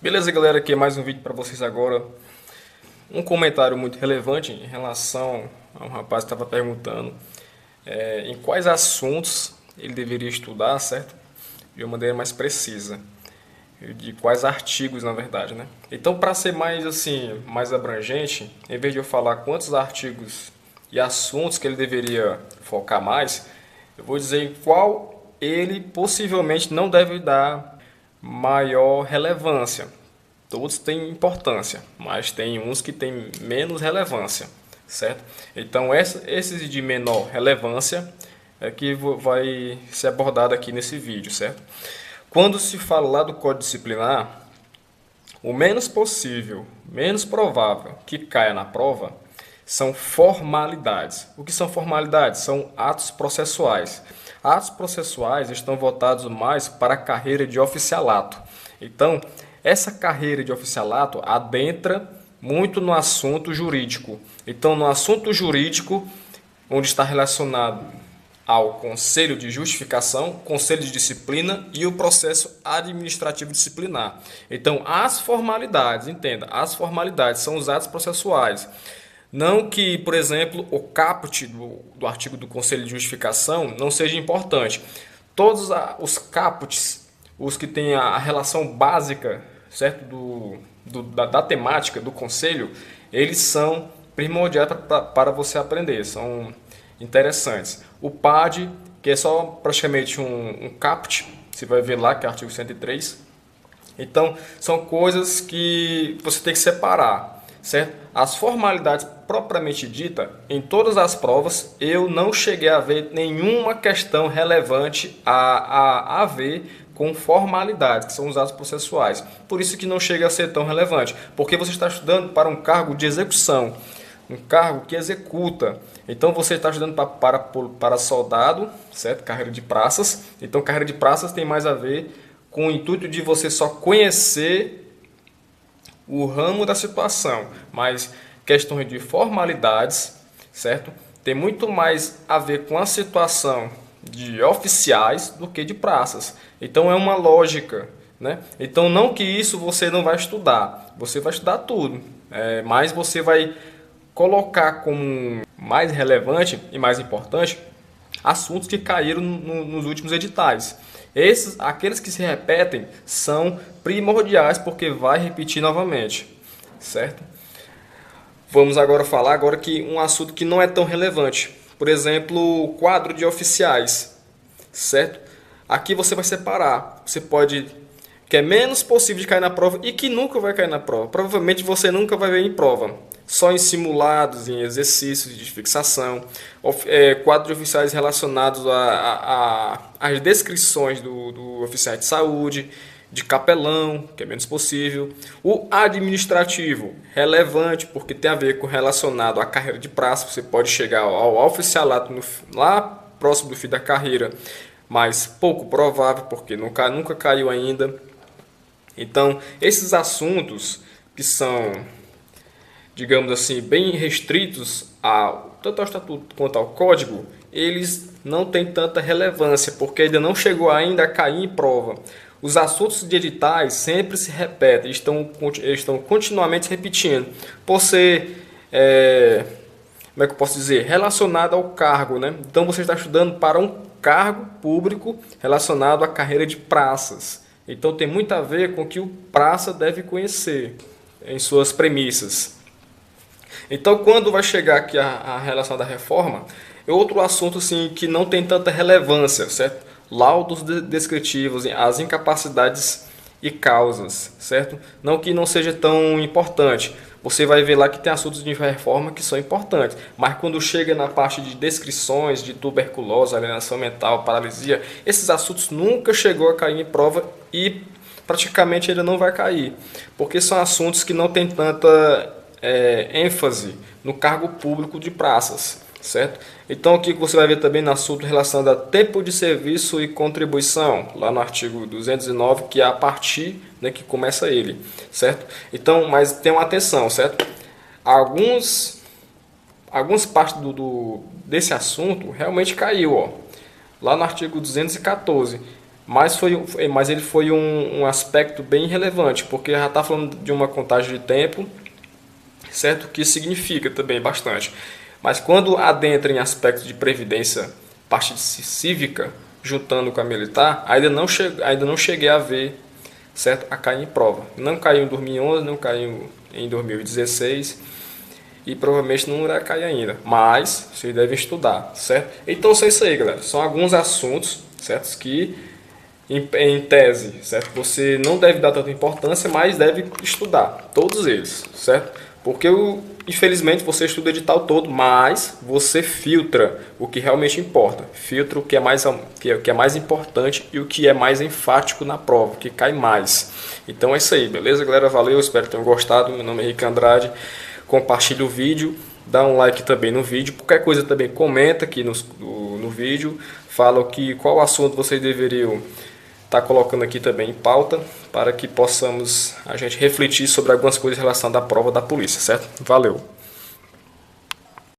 Beleza, galera, aqui é mais um vídeo para vocês agora. Um comentário muito relevante em relação a um rapaz que estava perguntando em quais assuntos ele deveria estudar, certo? De uma maneira mais precisa. De quais artigos, na verdade, né? Então, para ser mais assim, mais abrangente, em vez de eu falar quantos artigos e assuntos que ele deveria focar mais, eu vou dizer em qual ele possivelmente não deve dar maior relevância. Todos têm importância, mas tem uns que têm menos relevância, certo? Então, esses de menor relevância é que vai ser abordado aqui nesse vídeo, certo? Quando se fala lá do Código Disciplinar, o menos possível, menos provável que caia na prova são formalidades. O que são formalidades? São atos processuais. Atos processuais estão voltados mais para a carreira de oficialato. Então, essa carreira de oficialato adentra muito no assunto jurídico. Então, no assunto jurídico, onde está relacionado ao conselho de justificação, conselho de disciplina e o processo administrativo disciplinar. Então, as formalidades, entenda, as formalidades são os atos processuais. Não que, por exemplo, o caput do artigo do conselho de justificação não seja importante. Todos os caputs, os que têm a relação básica, certo, da temática do conselho, eles são primordiais para você aprender, são interessantes. O PAD, que é só praticamente um caput, você vai ver lá que é o artigo 103. Então, são coisas que você tem que separar, certo? As formalidades propriamente dita, em todas as provas, eu não cheguei a ver nenhuma questão relevante a ver com formalidades, que são os atos processuais. Por isso que não chega a ser tão relevante, porque você está estudando para um cargo de execução, um cargo que executa. Então você está estudando para soldado, certo? Carreira de praças. Então carreira de praças tem mais a ver com o intuito de você só conhecer o ramo da situação, mas questões de formalidades, certo? Tem muito mais a ver com a situação de oficiais do que de praças. Então é uma lógica, né? Então não que isso você não vai estudar, você vai estudar tudo, mas você vai colocar como mais relevante e mais importante assuntos que caíram nos últimos editais. Aqueles que se repetem são primordiais porque vai repetir novamente, certo? Vamos agora falar que um assunto que não é tão relevante, por exemplo, o quadro de oficiais, certo? Aqui você vai separar, você pode que é menos possível de cair na prova e que nunca vai cair na prova. Provavelmente você nunca vai ver em prova, só em simulados, em exercícios de fixação, quadros de oficiais relacionados às descrições do oficial de saúde, de capelão, que é menos possível. O administrativo, relevante, porque tem a ver com relacionado à carreira de praça, você pode chegar ao oficialato lá próximo do fim da carreira, mas pouco provável, porque nunca caiu ainda. Então, esses assuntos que são, digamos assim, bem restritos tanto ao estatuto quanto ao código, eles não têm tanta relevância, porque ainda não chegou ainda a cair em prova. Os assuntos de editais sempre se repetem, estão continuamente se repetindo, por ser, como é que eu posso dizer, relacionado ao cargo, né? Então você está estudando para um cargo público relacionado à carreira de praças. Então tem muito a ver com o que o praça deve conhecer em suas premissas. Então quando vai chegar aqui a relação da reforma, é outro assunto assim, que não tem tanta relevância, certo? Laudos descritivos, as incapacidades e causas, certo? Não que não seja tão importante. Você vai ver lá que tem assuntos de reforma que são importantes, mas quando chega na parte de descrições de tuberculose, alienação mental, paralisia, esses assuntos nunca chegou a cair em prova e praticamente ainda não vai cair, porque são assuntos que não tem tanta ênfase no cargo público de praças, certo? Então aqui você vai ver também no assunto relacionado a tempo de serviço e contribuição, lá no artigo 209, que é a partir, né, que começa ele, certo? Então, mas tenham atenção, certo? Algumas partes desse assunto realmente caiu, ó, lá no artigo 214. mas ele foi um aspecto bem relevante, porque já está falando de uma contagem de tempo, certo? Que significa também bastante. Mas quando adentra em aspectos de previdência, parte cívica, juntando com a militar, ainda não cheguei a ver, certo? A cair em prova. Não caiu em 2011, não caiu em 2016 e provavelmente não irá cair ainda. Mas vocês devem estudar, certo? Então são isso aí, galera. São alguns assuntos, certo? Que em tese, certo? Você não deve dar tanta importância, mas deve estudar todos eles, certo? Porque infelizmente você estuda o edital todo, mas você filtra o que realmente importa, filtra o que é mais importante e o que é mais enfático na prova, o que cai mais. Então é isso aí, beleza, galera? Valeu, espero que tenham gostado. Meu nome é Henrique Andrade. Compartilhe o vídeo, dá um like também no vídeo. Qualquer coisa também comenta aqui no vídeo, fala qual assunto vocês deveriam estar colocando aqui também em pauta, para que possamos a gente refletir sobre algumas coisas em relação à prova da polícia, certo? Valeu!